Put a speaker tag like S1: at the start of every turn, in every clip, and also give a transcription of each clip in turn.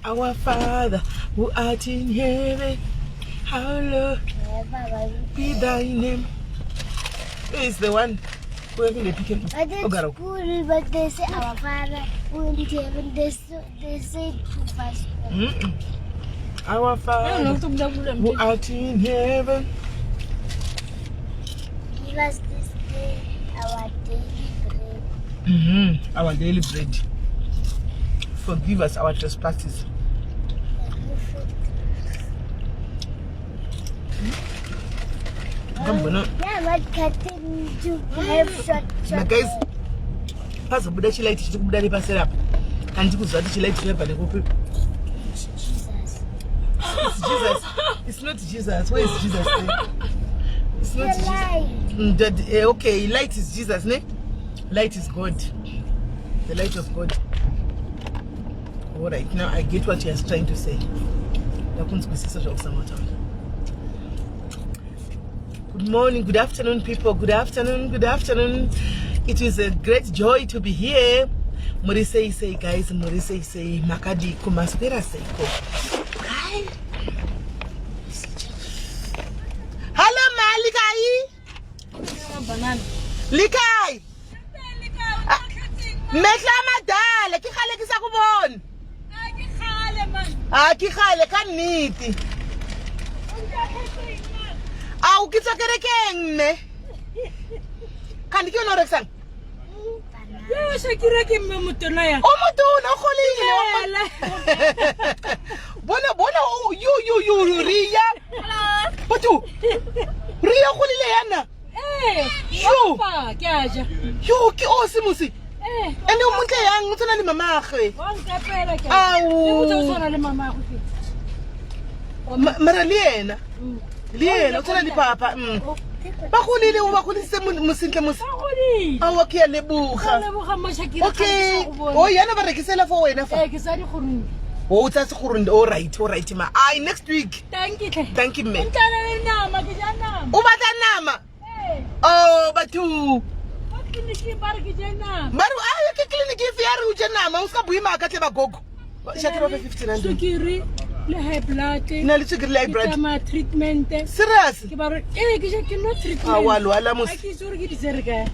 S1: Our Father who art in heaven, hallowed be thy name. Who is the one who having the picking?
S2: I did school, but they say our Father who in heaven. They say too fast.
S1: Our Father who art in heaven,
S2: give us this day our daily bread.
S1: Our daily bread. Forgive us our trespasses.
S2: Yeah, what cutting to have short.
S1: Guys, pass Buddha light to Buddha the pass up. And you could start light to the Jesus. It's Jesus. It's not Jesus. Where is Jesus? It's not Jesus. Okay, light is Jesus, ne? Light is God. The light of God. Alright, now I get what he is trying to say. Good morning, good afternoon, people. Good afternoon, good afternoon. It is a great joy to be here. Morise say, guys, Morise say, Makadi kumasukera seiko. Hello, ma, Likai. Metla madala, ki khale ki sa kubona. Ki khale kan niti. Au ki tsokere keng ne. Kan ki ono reksan.
S3: Yo shakira ke mmutona ya.
S1: O mutona o kholile. Bona you Ria. Botu. Ria kholile yana. Yo.
S3: Pa, ke aja.
S1: Yo ki o simusi. Ene umuntu yang uthona ni mama akhe.
S3: Wangikapela ke.
S1: Awu.
S3: Uthona le mama akho.
S1: Mara liena. Liena uthona ni papa. Bakhulile ubakhulise musinhle musi.
S3: Bakhulile.
S1: Awakhe lebuga.
S3: Lebuga mashakira.
S1: Okay. Oh yana barekisela for wena fa.
S3: Ke sa di khurunde.
S1: Oh utsa khurunde. All right ma. Next week.
S3: Thank you.
S1: Thank you me.
S3: Ntana nama ke jana.
S1: Ubata nama. Oh batu. Maru ayo ke clinic ifiyari ujenama uskabuima akatle bagogo. Shakira 50 rand.
S3: Sukiri le high blood.
S1: Na le sukiri le high blood.
S3: Ma treatment.
S1: Serious?
S3: Ke baro ke shakira treatment.
S1: Awalwala mus.
S3: Aki zuri ke dizerga.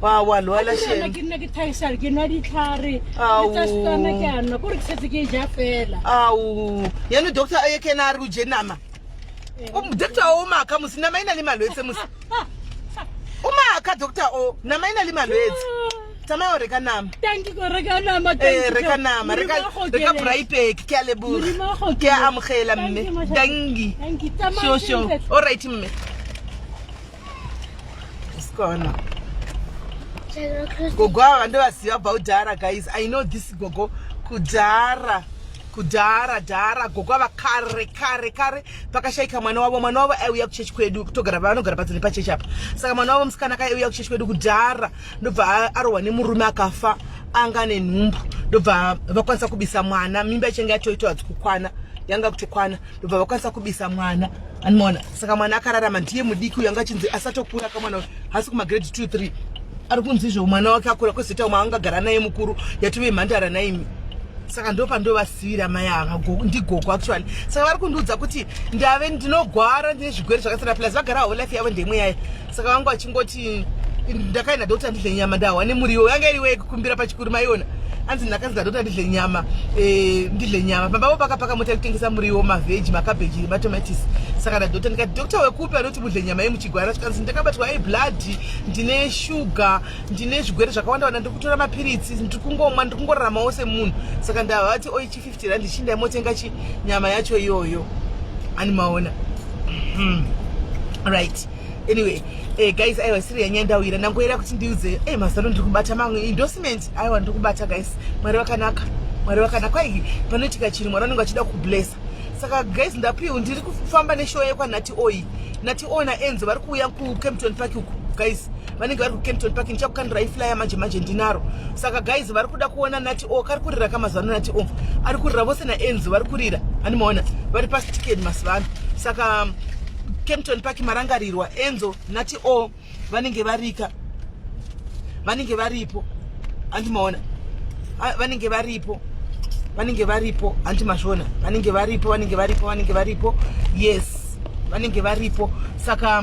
S1: Awalwala
S3: Ke
S1: shen.
S3: ke thaisar ke na di tlhare.
S1: Awu.
S3: Ke tsana ke ana gore ke setse ke ja fela.
S1: Awu. Yena doctor ayeke na ri ujenama. Doctor o maka musina maina le malwetse musi. Umaka doctor o na maina le malwetse. Tsamaya reka nama.
S3: Thank you reka nama.
S1: Reka nama, reka braipek ke a leboga. Ke a amogela mme. Dangi.
S3: Thank you.
S1: Sure. All right mme. Iskona. Gogo abantu basiya about Dara guys. I know this Gogo Kudara gogo abakare pakashayika mwana wabo uya kuchechi kwedu kutogara batini pa chechi apa saka mwana wabo msikana kai uya kuchechi kwedu kudhara ndobva arowa nemurume akafa anga nenhumbu ndobva vakwanisa kubisa mwana mimba ichenga yachoitwa kukwana yanga kutokwana ndobva vakwanisa kubisa mwana animona saka mwana akararama ndiye mudiki yanga chinzi asatokura kamwana hasi kuma grade 2 3 ari kunzizvo mwana wake akura kwezita umwe angagara naye mukuru yatuve mhandara naimi saka ndo pandovasivira mai anga ndigogo actually saka vari kundiudza kuti ndave ndinogwara ndine zvigwere zvakasiyana plus vagara havo life yavo ndemwe yayo saka vangu vachingoti ndakaenda dota ndidle nyama ndawa nemuriwo yanga iriwe kukumbira pachikuru maiona anzi ndakanzi dota ndidle nyama pambavo pakapaka mota kutengesa muriwo mavheji makabheji matomatisi saka ndadota ndikati dokta wekupi anoti mudle nyama yemuchigwara chikanzi ndakabatwa blood ndine shuga ndine zvigwere zvakawanda wanda ndikutora mapiritsi ndikungomwa ndikungoraramawo semunhu saka ndavati oi chi 50 rand chinda motenga nyama yacho iyoyo ani maona right anyway guys aiwa siri yanyandawira nangoera kuti ndiuze mazano ndiri kubata mamwe endorsement aiwa ndiri kubata guys mwari wakanaka kwai panoitika chiri mwari anenge achida kublessa saka guys ndapiwa ndiri kufamba neshow yekwanati oi nati ona enzo vari kuuya kuKempton Park uku guys vanenge vari kuKempton Park ndichakukandira iflyer manje ndinaro saka guys vari kuda kuona nati kari kurira kamazano nati ari kurira vose naenzo vari kurira animaona vari pasiticket masivano saka Kempton Park marangarirwa enzo nati vanenge varipo andimaona vanenge varipo vanenge varipo anti mashona vanenge varipo yes vanenge varipo saka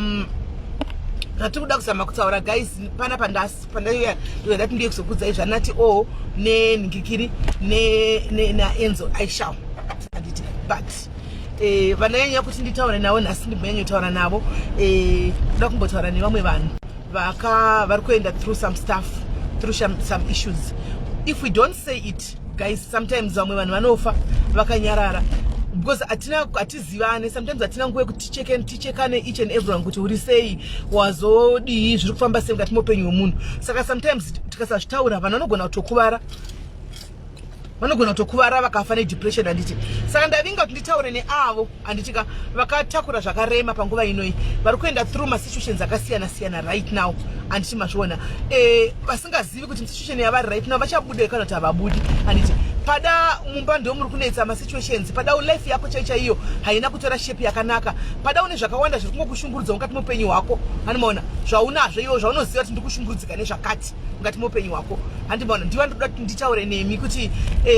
S1: natiri kuda kuzama kutaura guys pana pandauya ndati ndiye kuzokudzai zvanati nenhingikiri naenzo aishao anditi but vananyanya kuti nditaure navo nhasi ndimbonyanya kutaura navo kuda kumbotaura nevamwe vanhu vari kuenda through some stuff, through some issues. If we don't say it guys, sometimes vamwe vanhu vanofa vakanyarara because atizivane. Sometimes atina nguva kuti tichekane each and everyone kuti uri sei, wazodii, zviri kufamba sei mukati moupenyu hwemunhu. Saka sometimes tikasazvitaura vanhu vanogona kutokuvara vakafa nedepression handiti. Saka ndavinga kuti nditaure neavo handitika vakatakura zvakarema panguva inoi, vari kuenda through masituations akasiyana siyana right now handiti mazviona. Vasingazivi kuti situation yavari right now vachabuda kana kuti havabudi handiti. Pada mumba ndo muri kunetsa masituations, pada life yako chaiyo haina kutora shape yakanaka, pada une zvakawanda zviri kungokushungurudza mukati moupenyu hwako handimaona, zvaunazvo iwo zvaunoziva kuti ndikushungurudzika nezvakati mukati moupenyu hwako handimaona. Ndiva ndoda kuti nditaure nemi kuti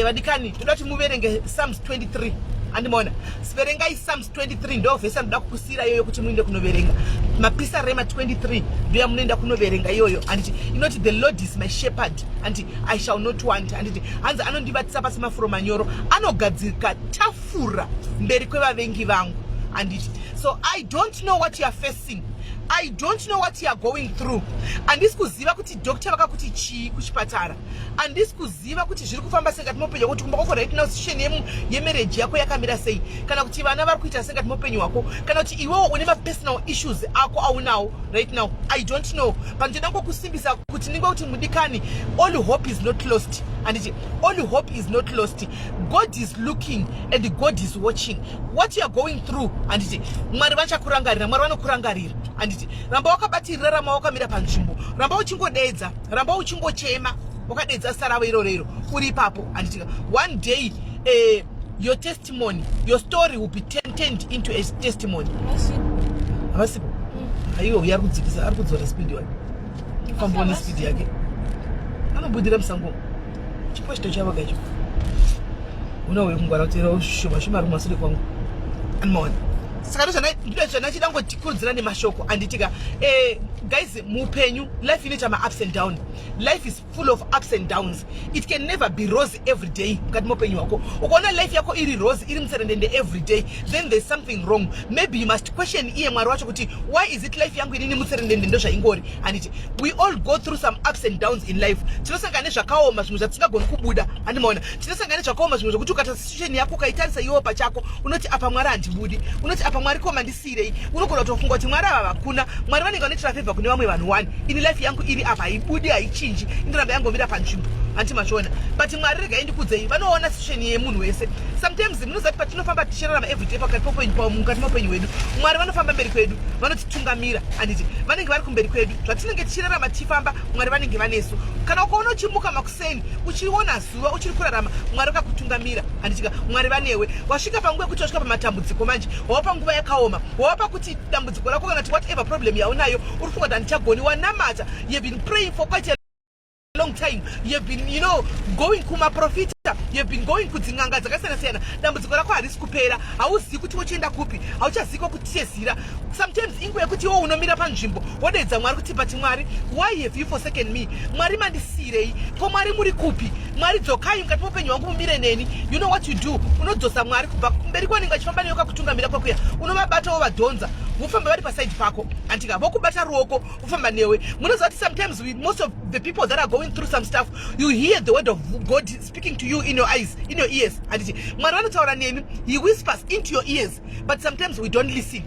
S1: vadikani ndoda kuti muverenge Psalms 23 handimaona. Siverengai Psalms 23 ndo vhesa ndoda kukusira iyoyo kuti muende kunoverenga. Mapisarema 23 ndo yamunoenda kunoverenga iyoyo handiti. Inoti the Lord is my shepherd and I shall not want handiti. Hanzi anondibatisa pasi mafuro manyoro, anogadzika tafura mberi kwevavengi vangu handiti. So I don't know what you are facing, I don't know what you are going through. Andisi kuziva kuti doctor vakakuti chii kuchipatara, andisi kuziva kuti zviri kufamba sei ngati moupenyu kuti kumba kwako right now situation yemarriage yako yakamira sei, kana kuti vana vari kuita sei ngati moupenyu hwako, kana kuti iwewo une personal issues ako aunawo right now. I don't know, but ndoda ngokusimbisa kuti ninge kuti mudikani, all hope is not lost handiti. All hope is not lost. God is looking and God is watching what you are going through handiti. Mwari vachakurangarira, Mwari vanokurangarira handiti. Ramba wakabatirira, ramba wakamira panzvimbo, ramba uchingodedza, ramba uchingochema, wakadedza saravo irorero uri ipapo handiti. One day your testimony, your story will be turned into a testimony. Havasipo aiwo yari kudzikisa, ari kudzora speed wake, famboone speed yake, anobudira musango chipochito chavo kacho. Unowe kungwara kutera shoma shoma ari kumasure kwangu animaona. Saka ndozvanachida ngotikurudzira nemashoko anditika guys, muupenyu life inoita ma-ups and down. Life is full of ups and downs. It can never be rose every day mukati moupenyu hwako. Ukaona life yako iri rose, iri mutserendende every day, then there's something wrong. Maybe you must question iye Mwari wacho kuti why is it life yangu inini mutserendende ndo zvaingori handiti. We all go through some ups and downs in life. Tinosangana nezvakaoma, zvimwe zvatisingagoni kubuda handimaona. Tinosangana nezvakaoma, zvimwe zvokuti ukata situation yako ukaitarisa iwewe pachako unoti apa Mwari handibudi, unoti apa Mwari koma ndisirei. Unogona kutofunga kuti Mwari ava vakuna, Mwari vanenge vanoitira favor kune vamwe vanhu wani, ini life yangu iri apa haibudi haichinji, indoramba yangomira panzvimbo handiti mashona. But Mwari regai ndikudzei, vanoona situation yemunhu wese. Sometimes munozati patinofamba tichirarama everyday pakati moupenyu hwedu, Mwari vanofamba mberi kwedu, vanotitungamira handiti. Vanenge vari kumberi kwedu, zvatinenge tichirarama tichifamba, Mwari vanenge vanesu. Kana ukaona uchimuka makuseni uchiona zuva uchiri kurarama, Mwari vakakutungamira handitika. Mwari vanewe. Wasvika panguva yekuti wasvika pamatambudziko manje, wava panguva yakaoma, wava pakuti dambudziko rako kana kuti whatever problem yaunayo uri kufunga kuti handichagoni, wanamata, you have been praying for quite a long time, you have been going kumaprofita, you have been going kudzin'anga dzakasiyana siyana, dambudziko rako harisi kupera, hauzivi kuti wochienda kupi, hauchazivi kwakutizira. Sometimes inguva yekuti iwo unomira panzvimbo wodedza Mwari kuti but Mwari, why have you forsaken me? Mwari mandisirei? Ko Mwari muri kupi? Mwari dzokai mukati moupenyu hwangu mumire neni. You know what you do, unodzosa Mwari kubva kumberi kwanenge achifamba newe kakutungamira kwakuya, unomabatawo vadhonza vofamba vari paside pako handika, vokubata ruoko vofamba newe. Munoziva kuti sometimes most of the people that are going through some stuff, you hear the word of God speaking to you in your eyes, in your ears handiti. Mwari vanotaura nemi, he whispers into your ears, but sometimes we don't listen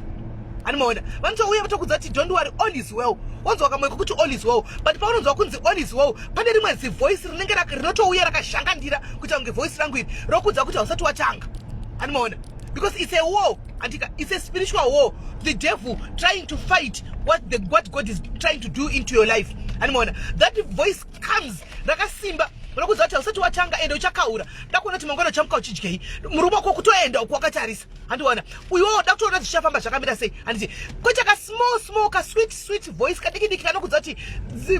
S1: animaona. Vanotouya votokudza kuti don't worry, all is well. Wanzwa kamweko kuti all is well, but paunonzwa kunzi all is well, pane rimwe zivoice rinenge rinotouya rakazhangandira kuita kunge voice rangu iri rokudza kuti hausati watanga animaona. Because it's a war andika, it's a spiritual war, the devil trying to fight what God is trying to do into your life animaona. That voice comes rakasimba unokuziva kuti usati watanga ende uchakaura ndakuona kuti mangwana chamuka uchidyei murume wako kutoenda uko wakatarisa handiwana uyo ndakutoona kuti zvichafamba zvakamira sei handiti kwete ka small ka sweet voice kadiki kanokuziva kuti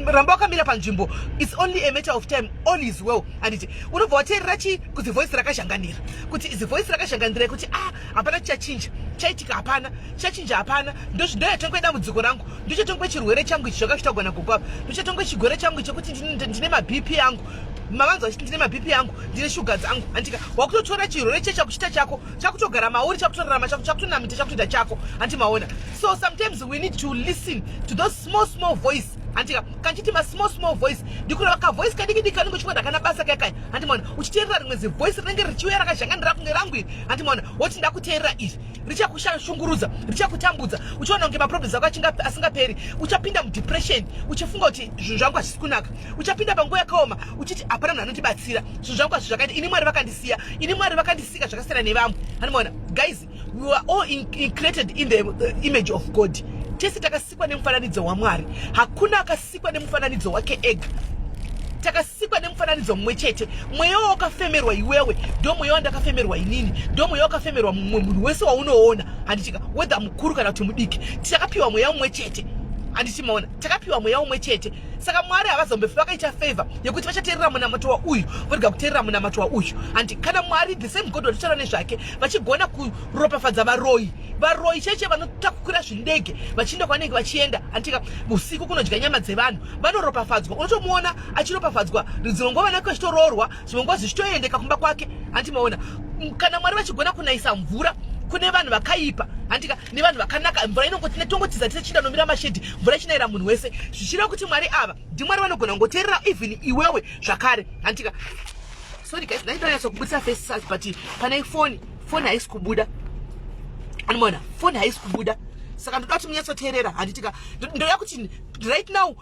S1: ramba wakamira panzvimbo it's only a matter of time, all is well handiti unobva wateerera chi kuti voice rakazhanganira kuti izi voice rakazhanganira kuti hapana chichachinja chaitika hapana chichachinja hapana ndoyatongwe dambudziko rangu ndochatongwe chirwere changu ichi zvakachitagwana kugwapa ndochatongwe chigwere changu chekuti ndine mabp yangu mavanza vachiti ndine mabp yangu ndine shuga dzangu handika wakutotora chirwere chechakuchita chako chakutogara mauri chakutorarama chako chakutonamita chakutoita chako handimaona. So sometimes we need to listen to those small voice handika kanchiti small voice ndikureva ka voice kadiki kanenge chikwada kana basa kakai handimaona uchiteerera rimwe zi voice rinenge richiuya rakazhanganira kunge rangu iri handimaona woti ndakuteerera iri richakushungurudza richakutambudza uchiona kunge maproblems ako asingaperi uchapinda mudepression uchifunga kuti zvinhu zvangu hazvisi kunaka uchapinda panguva yakaoma uchiti hapana munhu anotibatsira zvinhu zvangu hazvi zvakaita ini mwari vakandisiya ini mwari vakandisika zvakasiyana nevamwe handimaona. Guys, we were all created in the image of God. Tese takasikwa nemufananidzo waMwari. Hakuna akasikwa nemufananidzo wake ega. Takasikwa nemufananidzo mumwe chete. Mweya wakafemerwa iwewe, ndo mweya wandakafemerwa inini, ndo mweya wakafemerwa munhu wese waunoona. Handichika whether mukuru kana kuti mudiki. Takapiwa mweya mumwe chete. Handichimaona takapiwa mweya umwe chete. Saka Mwari havazombefi vakaita favor yekuti vachateerera munamato wauyu vorega kuteerera munamato wauyu. Handi kana Mwari the same God watotaura nezvake vachigona kuropafadza varoyi cheche vanotakukura zvindege vachienda kwanenge vachienda handika usiku kunodya nyama dzevanhu vanoropafadzwa. Unotomuona achiropafadzwa rinziro nguva vanake vachitoroorwa zvimwe nguva zvichitoendeka kumba kwake handimaona. Kana Mwari vachigona kunaisa mvura kune vanhu vakaipa handika nevanhu vakanaka mvura inongoti tongotiza tise chinda nomira mashedhi mvura ichinayira munhu wese zvichida kuti Mwari ava ndimwari vanogona kungoteerera even iwewe zvakare handika. Sorry guys, ndaitonyatsa kubudisa face search but pane phone haisi kubuda anoona phone haisi kubuda saka ndoda kuti munyatsoteerera handitika ndoda kuti right now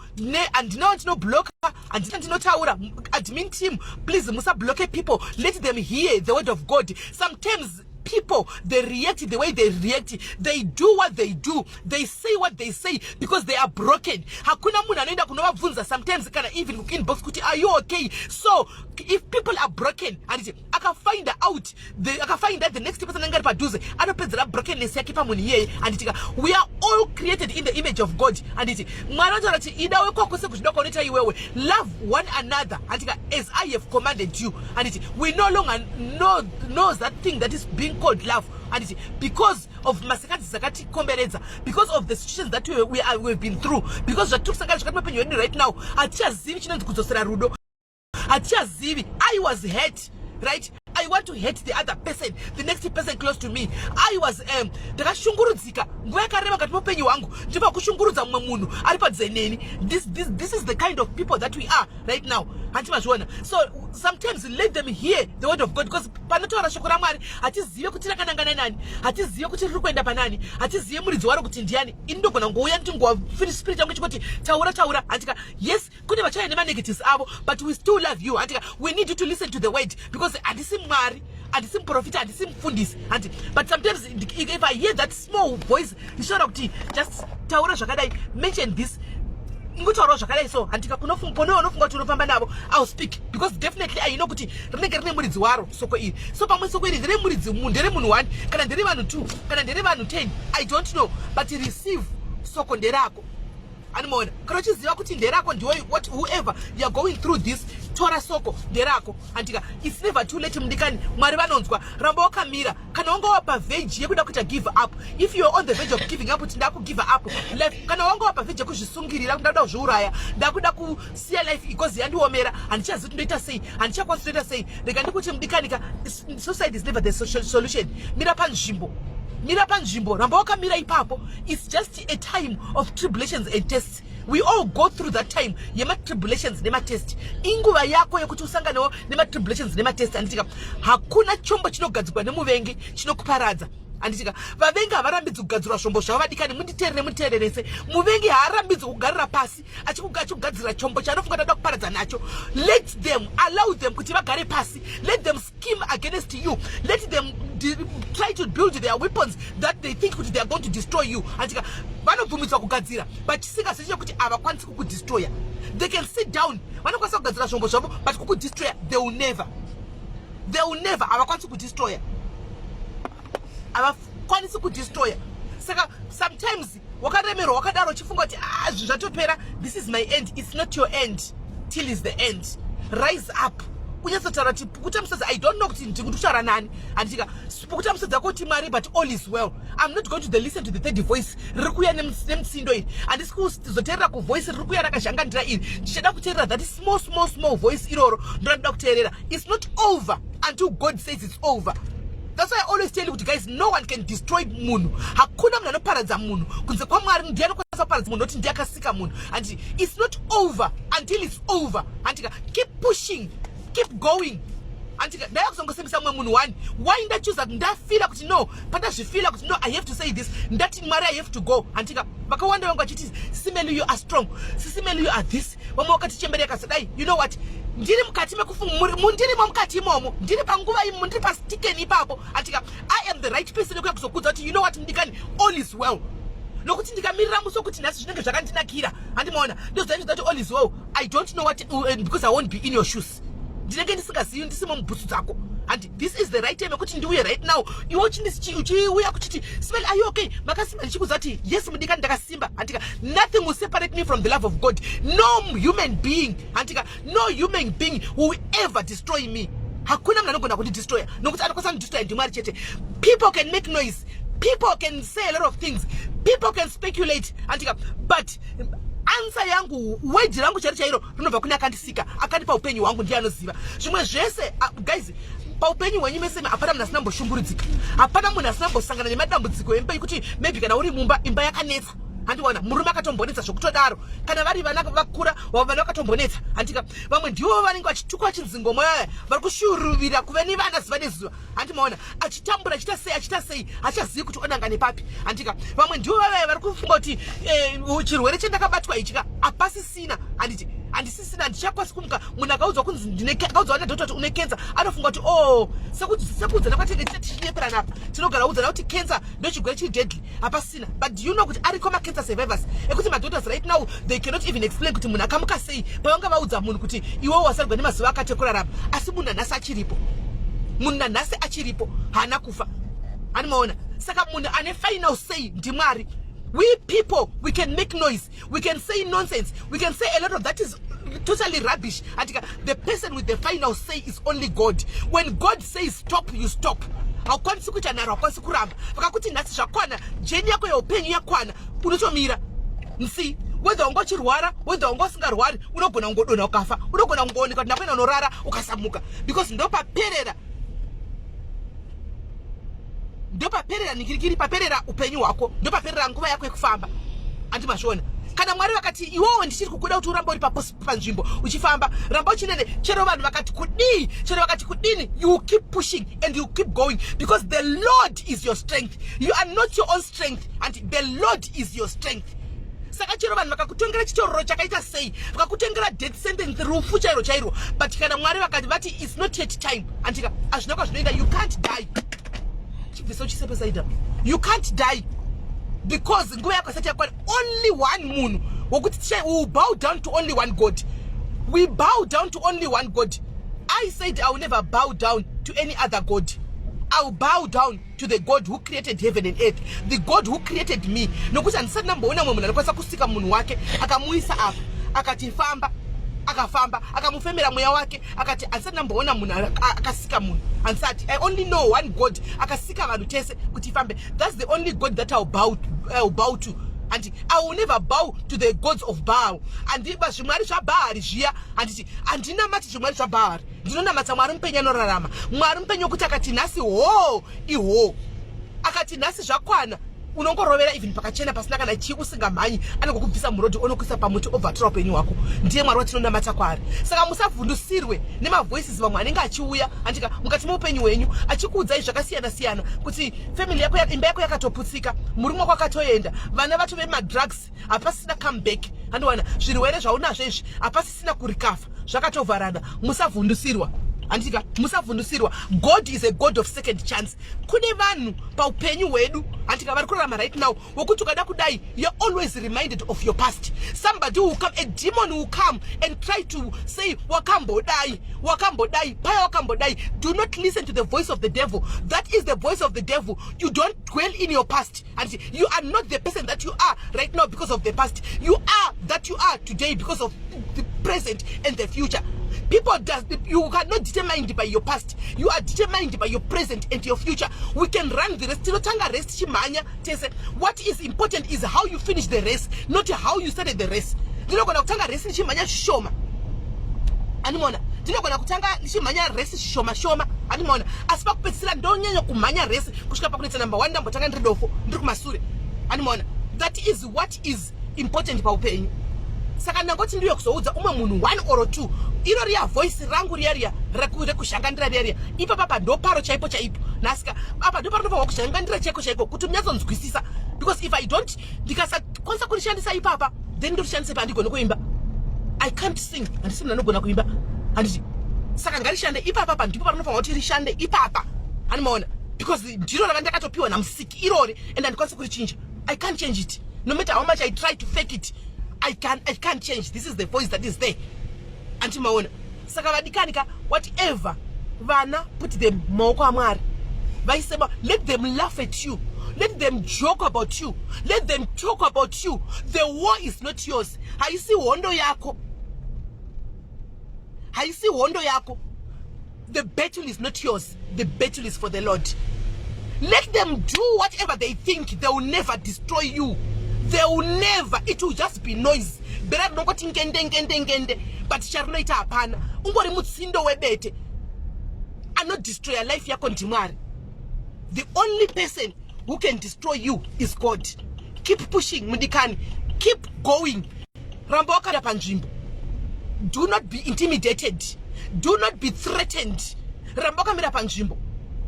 S1: handinawo ndinobloka handina ndinotaura admin team please musabloke people, let them hear the word of God. Sometimes people, they react the way they react, they do what they do, they say what they say because they are broken. Hakuna munhu anoenda kunovabvunza sometimes kana even inbox kuti are you okay. So if people are broken and akafind that the next person angari padhuze anopedzera brokenness yake pamunhu iyeye anditika we are all created in the image of God anditi Mwari anotaura kuti ida wekwako sekuzvida kwaunoita iwewe love one another andika as I have commanded you anditi we no longer knows that thing that is being called love and because of masikati zakati komberedza, because of the situations that we've been through, because zvatikusangana zvakati mapenyu yedu right now hatichazivi chinonzi kudzosera rudo, hatichazivi. I was hurt, right? I want to hate the other person, the next person close to me. I was ndakashungurudzika nguva yakareba ngati mupenyu wangu ndipa kushungurudza mumwe munhu ari padze neni. This is the kind of people that we are right now. Hantimazviona. So sometimes let them hear the word of God because panotaura shoko raMwari hatizive kuti rakanangana nani, hatizive kuti riri kuenda panani, hatizive muridzi waro kuti ndiani. Ini ndogona ngouya ndingwa spirit yangu chikuti taura handika yes kune vachaya nemanegatives avo but we still love you handika we need you to listen to the word because handisi Mwari, handisi muprofita, handisi mufundisi handi. But sometimes if I hear that small voice ndishora kuti just taura zvakadai, mention this, ngotaura zvakadai, so handika kunofunga kuti unofamba navo I'll speak because definitely I know kuti rinenge rine muridzi waro soko iri. So pamwe soko iri ndere muridzi ndere munhu 1 kana ndere vanhu 2 kana ndere vanhu 10 I don't know but receive soko nderako. Animona kana uchiziva kuti nderako ndiwe whoever you are going through this tora soko nderako handika it's never too late mudikani. Mwari vanonzwa ramba wakamira kana wanga wapa veg yekuda kuita give up. If you are on the verge of giving up kuti ndaku give up life, kana wanga wapa veg yekuzvisungirira ndakuda kuzviuraya ndakuda kusiya life because yandiomera handichazivi kuti ndoita sei handichakwanisa kuita sei rega ndikuti mudikanika suicide is never the solution. Mira panzvimbo ramba wakamira ipapo. It's just a time of tribulations and tests. We all go through that time yema tribulations nema test. Inguva yako yekuti usanganewo nema tribulations nema test anditika hakuna chombo chinogadzirwa nemuvengi chinokuparadza anditika vavengi havarambidzi kugadzirwa zvombo zvavo vadikani munditeererese. Muvengi haarambidzi kugarira pasi achikugadzira chombo chaanofunga kuti kuparadza nacho. Let them allow them kuti vagare pasi, let them scheme against you, let them try to build their weapons that they think they are going to destroy you. Antika vanobvumidzwa kugadzira but singazivi kuti avakwanisi kukudestroya. They can sit down vanokwanisa kugadzira zvombo zvavo but kukudestroya they will never avakwanisi kudestroya, avakwanisi kudestroya. Saka sometimes wakaremerwa wakadaro chifunga kuti zvatopera, this is my end. It's not your end till is the end. Rise up. Kunyatsotara kuti pukuta musadza, I don't know kuti ndikutaura nani andika pukuta musadza kuti Mwari but all is well. I'm not going to listen to the third voice riri kuuya nemutsindo iri, handisi kuzoteerera kuvoice riri kuuya rakazhangandira iri. Ndichada kuteerera that small voice iroro ndoda kuteerera. It's not over until God says it's over. That's why I always tell you guys, no one can destroy munhu. Hakuna munhu anoparadza munhu kunze kwaMwari. Ndiye anokwanisa kuparadza munhu noti ndiye akasika munhu. And it's not over until it's over. And keep pushing, keep going. And ndaya kuzongosembisa mumwe munhu one. Why ndachoose ndafila kuti no, pandazvifila kuti no, I have to say this. Ndati Mwari I have to go. And vakawanda vangu vachiti Simelly you are strong, Simelly you are this. Vamwe wakati chembereka sadai, you know what? Ndiri mukati mundiri mukati imomo, ndiri panguva imo, ndiri pastikeni ipapo. Atika I am the right person yokuya kuzokudza kuti you know what ndikani, all is well. Nokuti ndikamirira muso kuti nhasi zvinenge zvakandinakira. Handimaona ndoziva kuti all is well. I don't know what because I won't be in your shoes. Ndinenge ndisingazivi ndisimo mubhutsu dzako. And this is the right time yokuti ndiuye right now. Iwe uchiuya kuchiti Simelly are you okay? Makasimba ndichikuza kuti yes mudikani ndakasimba. Andika nothing will separate me from the love of God. No human being, andika no human being will ever destroy me. Hakuna munhu anogona kundidestroya nokuti anokwanisa kundidestroya ndiMwari chete. People can make noise, people can say a lot of things, people can speculate, andika but answer yangu, weji rangu chairo rinobva kune akandisika, akandipa upenyu hwangu, ndiye anoziva. Zvimwe zvese guys, paupenyu hwenyu mese hapana munhu asina kumboshungurudzika, hapana munhu asina kumbosangana nemadambudziko emba ekuti maybe kana uri mumba imba yakanetsa. Handiwana murume akatombonetsa zvokutodaro, kana vari vana vakura vana vakatombonetsa. Handika vamwe ndivo vanenge vachitukwa chinzingo moyo, vari kushuruvira kuve nevana zuva nezuva. Handimaona achitambura achita sei achazivi kuti onangane papi. Handika vamwe ndivo vave vari kufunga kuti chirwere chendakabatwa ichi hapasisina. Handisisina ndichakwanisa kumuka. Munhu akaudzwa kunzi akaudzwa nadhokota kuti une kenza, anofunga kuti oh sekudzana kwatenge tichinyepera napa tinogara udzana kuti kenza ndochirwere chiri deadly. Hapasina. But do you know kuti ariko cancer survivors ekuti madoctors right now they cannot even explain kuti munhu akamuka sei pavanga vaudza munhu kuti iwe wasarwa nemazuva akati ekurarama. Asi munhu nanhasi achiripo, munhu nanhasi achiripo, haana kufa. Hanimaona saka munhu ane final say ndiMwari. We people, we can make noise, we can say nonsense, we can say a lot of that is totally rubbish. And the person with the final say is only God. When God says stop, you stop. Haukwanisi kuita naro, haukwanisi kuramba. Vakakuti nhasi zvakwana, jeni yako yeupenyu yakwana, unotomira. Nsi, whether ungochirwara, whether ungosingarwari, unogona ungodona ukafa, unogona ungooneka kuti napena unorara ukasamuka. Because ndopaperera. Ndopaperera nikirikiri, paperera upenyu hwako, ndopaperera nguva yako yekufamba. Andimazviona. Kana Mwari vakati iwowo ndichiri kukuda kuti urambe uri panzvimbo uchifamba, ramba uchinene. Chero vanhu vakati kudii, chero vakati kudini, you keep pushing and you keep going because the Lord is your strength. You are not your own strength, and the Lord is your strength. Saka chero vanhu vakakutongera chitororo chakaita sei, vakakutengera death sentence rufu chairo, but kana Mwari vakati vati it's not yet time, andika azvina kwazvinoenda, you can't die. Chibviso chisepesaida, you can't die. Because nguva yako isati yakwana, only one munhu wokuti we will bow down to only one God. We bow down to only one God. I said I will never bow down to any other God. I will bow down to the God who created heaven and earth, the God who created me. Nokuti handisati ndamboona mumwe munhu anokwanisa kusika munhu wake akamuisa apa akati famba akafamba akamufemera mweya wake akati handisati ndamboona munhu akasika munhu. Handisati. I only know one God akasika vanhu tese kuti ifambe. That's the only God that I'll bow to. And I will never bow to the gods of Baal. And zvimwari zvaBhaari zviya handinamati zvimwari zvaBhaari, ndinonamata Mwari mupenyu anorarama, Mwari mupenyu wokuti akati nhasi ho iho, akati nhasi zvakwana, unongorovera even pakachena pasina kana chii usingamhanyi, anongokubvisa murodhi onokuisa pamuti obvatora upenyu hwako. Ndiye Mwari watinonamata kwaari. Saka musavhundusirwe nemavoices vamwe anenge achiuya andika mukati meupenyu hwenyu achikuudzai zvakasiyana siyana kuti family yako imba yako yakatoputsika, murume wako akatoenda, vana vatove madrugs, hapasisina comeback. Handiwana zvirwere zvaunazvo izvi hapasisina kurikafa, zvakatovharana. Musavhundusirwa. Andika musavhundusirwa. God is a God of second chance. Kune vanhu paupenyu hwedu andika vari kurarama right now wokuti ukada kudai you're always reminded of your past. Somebody will come, a demon will come and try to say wakambodai paya wakambodai. Do not listen to the voice of the devil. That is the voice of the devil. You don't dwell in your past, and you are not the person that you are right now because of the past. You are that you are today because of the present and the future. People you are not determined by your past. You are determined by your present and your future. We can run the race. What is important is how you finish the race, not how you started the race. You're not going to race shoma. Animona. You're not going to tanga race shoma. Animona. As far as don't kumanya race, kushka number 1 number masure. Animona. That is what is important about paying. Saka nangoti ndiyo kusoudza umwe munhu 1 or 2 iro ria voice rangu riya rekude kushanganira riya ipa papa ndo paro chaipo nasika apa ndo paro ndova kushanganira chaiko kuti munyazonzwisisa, because if I don't ndikasa konsa kurishandisa ipapa then ndo rishandisa pa ndigone kuimba. I can't sing and sina nogona kuimba and saka ngarishande ipapa pa ndipo panofanwa kuti rishande ipapa animaona, because ndiro ravandakatopiwa namusiki irori and andikwanisa kurichinja. I can't change it no matter how much I try to fake it. I can't change. This is the voice that is there. Antimaona. Saka vadikanika whatever vana put them maoko amwari. Vaisema let them laugh at you. Let them joke about you. Let them talk about you. The war is not yours. Haisi hondo yako. Haisi hondo yako. The battle is not yours. The battle is for the Lord. Let them do whatever they think. They will never destroy you. They will never. It will just be noise. But charnoita hapana. Ungori mutsindo webete. And not destroy your life yako ndimwari. The only person who can destroy you is God. Keep pushing, mudikani. Keep going. Ramboka na panjimbo. Do not be intimidated. Do not be threatened. Ramboka mira panjimbo.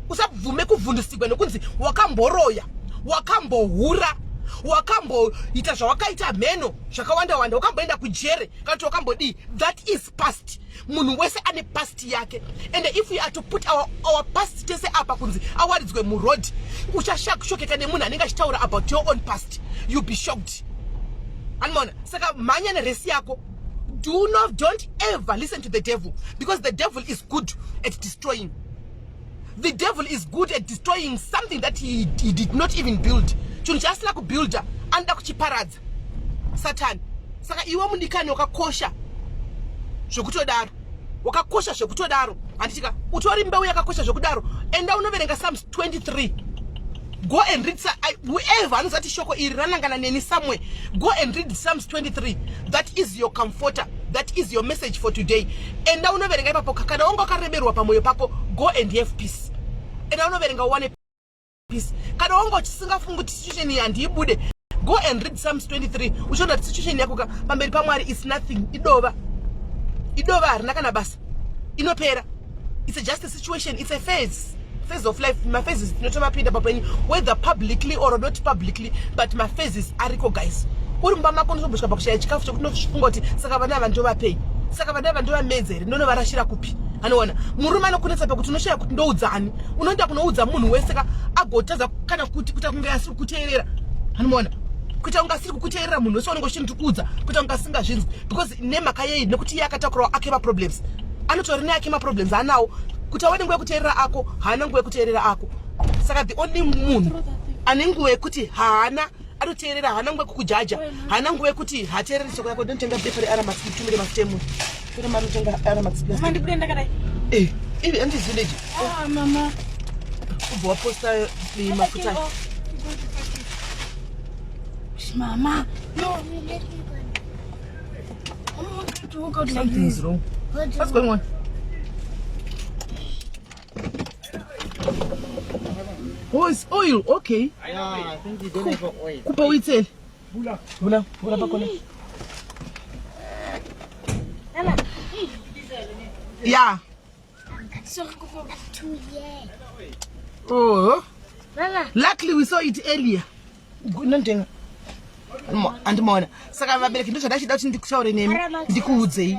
S1: Usavume kuvundusigwe nokunzi wakamboroya, wakambohura, wakambo ita zvawakaita meno zvakawanda wanda, wakamboenda kujere kana wakambodi. That is past. Munhu wese ane past yake. And if we are to put our past tese apa kunzi awaridzwe mu road, uchashokeka nemunhu anenge achitaura about your own past. You'll be shocked. Anmona, saka manya neresi yako. Don't ever listen to the devil, because the devil is good at destroying. The devil is good at destroying something that he did not even build. Just like a builder, anda kuchiparadza. Satan. Saka iwe mundikani wakakosha zvokutodaro. Wakakosha zvokutodaro. Andichika utori mbeu yakakosha zvokudaro. Enda unoverenga Psalms 23. Go and read whoever anozati shoko iri ranangana neni somewhere. Go and read Psalms 23. That is your comforter. That is your message for today. Enda unoverenga ipapo kana wanga wakaremerwa pamoyo pako, go and have peace. Enda unoverenga uwane peace. Kana wanga uchisingafunga kuti situation iyi handiibude, go and read Psalms 23. Uchiona kuti situation yako pamberi paMwari is nothing. Idova harina kana basa. Inopera. It's just a situation. It's a phase of life. My phases not mapinda papenyu, whether publicly or not publicly, but my phases ariko guys. Uri mbama kono sobushka pakushaya chikafu chokunofunga kuti saka vana vantu vapei, saka vana vantu vamedzere ndono varashira kupi. Anoona murume anokunetsa pakuti unoshaya kuti ndoudzani, unoenda kunoudza munhu wese agotadza kana kuti kunge asiri kuteerera. Anoona kuti unga asiri kukuteerera munhu wese unenge uchindikuudza kuti unga asingazvinzwi, because nemhaka yei nekuti yakatakurawo akema problems. Anotori neakema problems anawo kuti awane nguva yekuteerera ako, haana nguva yekuteerera ako. Saka the only munhu ane nguva yekuti haana anoteerera, haana nguva yekukujaja, haana nguva yekuti hateereri shoko yako. Ndinotenga bhepari Aramax kutumire mafutemu. Kuna mari utenga Aramax.
S3: Mama ndikuenda kadai.
S1: Ivi andis village.
S3: Mama.
S1: Kubwa posta ni mafuta.
S3: Mama.
S2: No, you let me go.
S1: Something's wrong. What's going on? Oh, it's oil. Okay.
S4: Yeah, I think you don't have oil.
S1: Kupa uitel. Bula bakona.
S2: Mama.
S1: Yeah.
S2: So go to yeah.
S1: Oh.
S2: Mama.
S1: Luckily we saw it earlier. Nontenga. Andimona. Saka vabereki ndizvo ndachida kuti ndikutaure nemi ndikuudzei.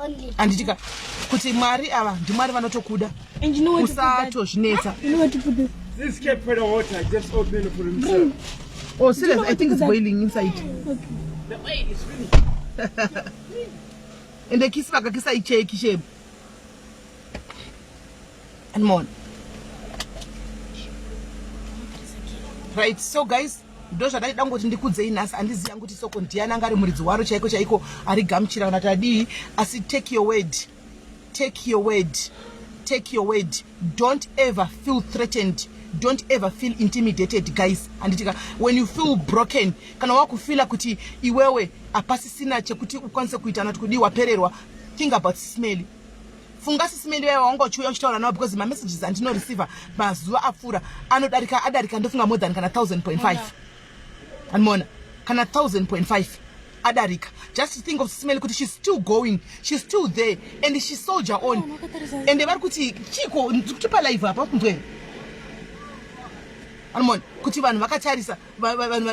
S2: only.
S1: Anditika kuti Mwari ava ndimwari vanotokuda.
S3: And you know what to put that?
S1: Usatozvinetsa.
S3: You know what to put this?
S4: This kept for the water, just open it for himself.
S1: Oh, serious? I think it's boiling inside.
S3: Okay.
S4: The oil is finished.
S1: And the kiss vakakisa icheki shape. And more. Right, so guys, ndozvadai dangoti ndikudzei nhasi handiziva kuti soko ndiani anga ari muridzi waro chaiko chaiko ari gamuchira kana kuti adii asi take your word, take your word, take your word. Don't ever feel threatened, don't ever feel intimidated guys. Anditika when you feel broken kana wakufila kuti iwewe hapasisina chekuti ukwanise kuita kana kuti kudii wapererwa, think about Smelly. Funga Smelly wewe wanga uchiuya uchitaura nawo because my messages andino receiver mazuva apfuura adarika ndofunga more than kana 1000.5 anmona kana 1000.5 adarika. Just think of Smelly kuti she's still going, she's still there and she soldier on. And vari kuti chiko ndikuchipa live apa kumwe anmona kuti vanhu vakatarisa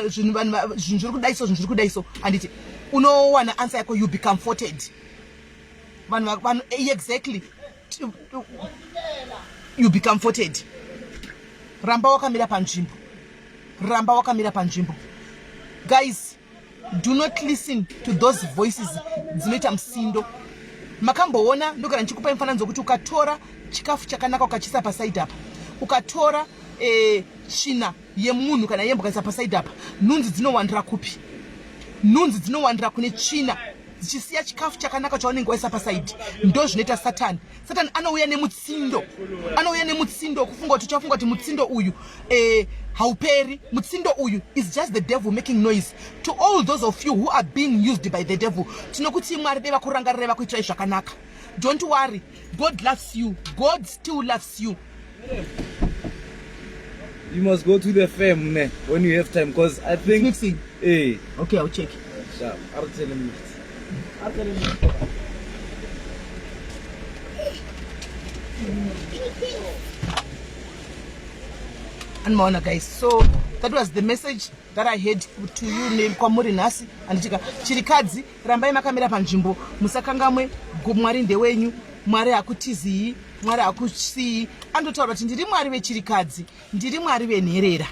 S1: zvinhu zviri kudaiso anditi unowana answer yako, you be comforted. Exactly, you be comforted. Ramba wakamira panzvimbo, ramba wakamira panzvimbo. Guys, do not listen to those voices dzinoita musindo. Makamboona ndogara ndichikupa mufananidzo kuti ukatora chikafu chakanaka ukachisa pasaidi apa, ukatora tsvina yemunhu kana yembwa ukaisa pasaidi apa, nhunzi dzinowandira kupi? Nhunzi dzinowandira kune tsvina dzichisiya chikafu chakanaka chaunenge waisa pasaidi. Ndo zvinoita Satani. Satani anouya nemutsindo, anouya nemutsindo kufunga kuti uchafunga kuti mutsindo uyu hauperi. Mutsindo uyu is just the devil making noise. To all those of you who are being used by the devil, tinokuti Mwari deva kurangarira vakuitirai zvakanaka. Don't worry, God loves you, God still loves you.
S5: You must go to the firm when you have time, because I think
S1: Mixing.
S5: Hey.
S1: Okay, I'll check.
S5: Sharp. I'll tell him.
S1: And Mona guys, so that was the message that I had to you name kwamuri nhasi. Anditika chirikadzi rambai makamira panzvimbo, musakangamwe Mwari ndewenyu, Mwari hakutizii, Mwari hakusii. Andotaura kuti ndiri Mwari wechirikadzi, ndiri Mwari wenherera.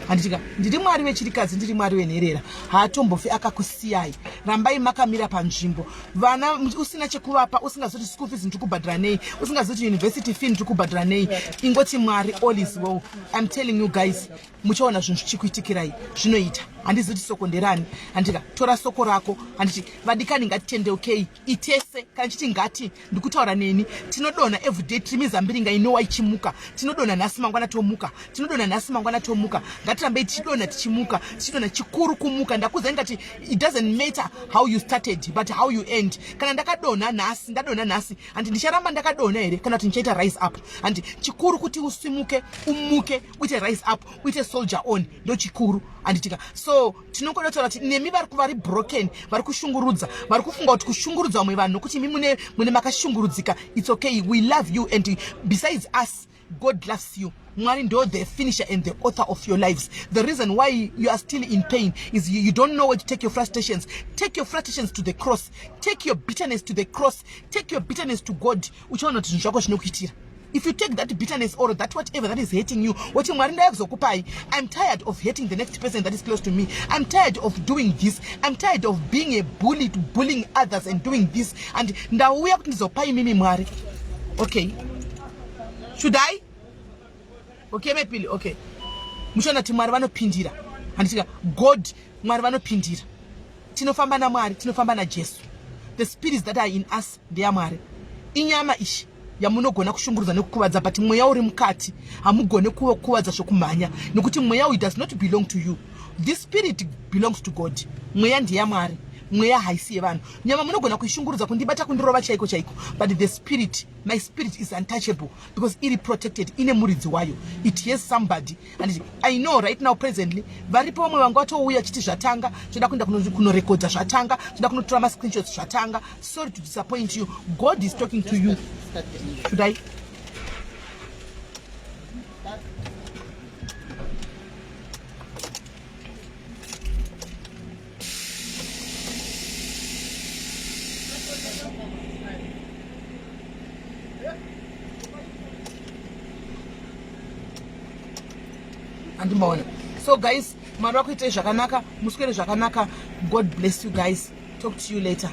S1: Anditika ndiri Mwari wechirikadzi, ndiri Mwari wenherera. Haatombofi akakusiyai. Rambai makamira panzvimbo. Vana usina chekuvapa, usingazoti school fees ndikubhadhara nei, usingazoti university fee ndikubhadhara nei, ingoti Mwari all is well. I'm telling you guys, muchaona zvinhu zvichikuitikirai zvinoita. Handizoti soko nderani. Andika tora soko rako. Anditi vadikani ngatitendeukei itese kana chiti ngati ndikutaura neni. Tinodona everyday tiri mizambiringa inowa ichimuka. Tinodona nhasi mangwana tomuka. Tinodona nhasi mangwana tomuka. Ngatirambe tichidona tichimuka. Tichidona chikuru kumuka. Ndakuza ngati it doesn't matter how you started but how you end. Kana ndakadona nhasi, ndadona nhasi. Andi ndicharamba ndakadona here kana kuti ndichaita rise up. Andi chikuru kuti usimuke, umuke, uite rise up, uite soldier on. Ndo chikuru. Anditika so tinokodotaura kuti nemi vari broken, vari kushungurudza, vari kufunga kuti kushungurudza vamwe vanhu nokuti imi mune makashungurudzika. It's okay, we love you, and besides us, God loves you. Mwari ndo the finisher and the author of your lives. The reason why you are still in pain is you don't know where to take your frustrations. Take your frustrations to the cross. Take your bitterness to the cross. Take your bitterness to God. Uchaona kuti zvinhu zvako zvinokuitira. If you take that bitterness or that whatever that is hating you, what you I'm tired of hating the next person that is close to me. I'm tired of doing this. I'm tired of being a bully to bullying others and doing this. And ndauya kuti ndizopai mimi Mwari. Okay. Should I? Okay, maybe okay. Mushona ti Mwari vanopindira. Handika God Mwari vanopindira. Tinofamba na Mwari, tinofamba na Jesu. The spirits that are in us, they are Mwari. Inyama ishi yamunogona kushungurudza nekukuvadza, but mweya uri mukati hamugone kuvadza zvokumhanya nekuti mweya uyu does not belong to you. This spirit belongs to God. Mweya ndiya Mwari, mweya haisi yevanhu. Nyama munogona kuishungurudza kundibata kundirova chaiko chaiko, but the spirit, my spirit is untouchable because iri protected, ine muridzi wayo. It has somebody, and I know right now presently varipo vamwe vanga vatouya chiti zvatanga toda kuenda kunorekodza zvatanga, toda kunotora mascreenshots zvatanga. Sorry to disappoint you. God is talking to you. Should I? andimbaona. So guys, mwari wakuitei zvakanaka, muswere zvakanaka. God bless you guys. Talk to you later.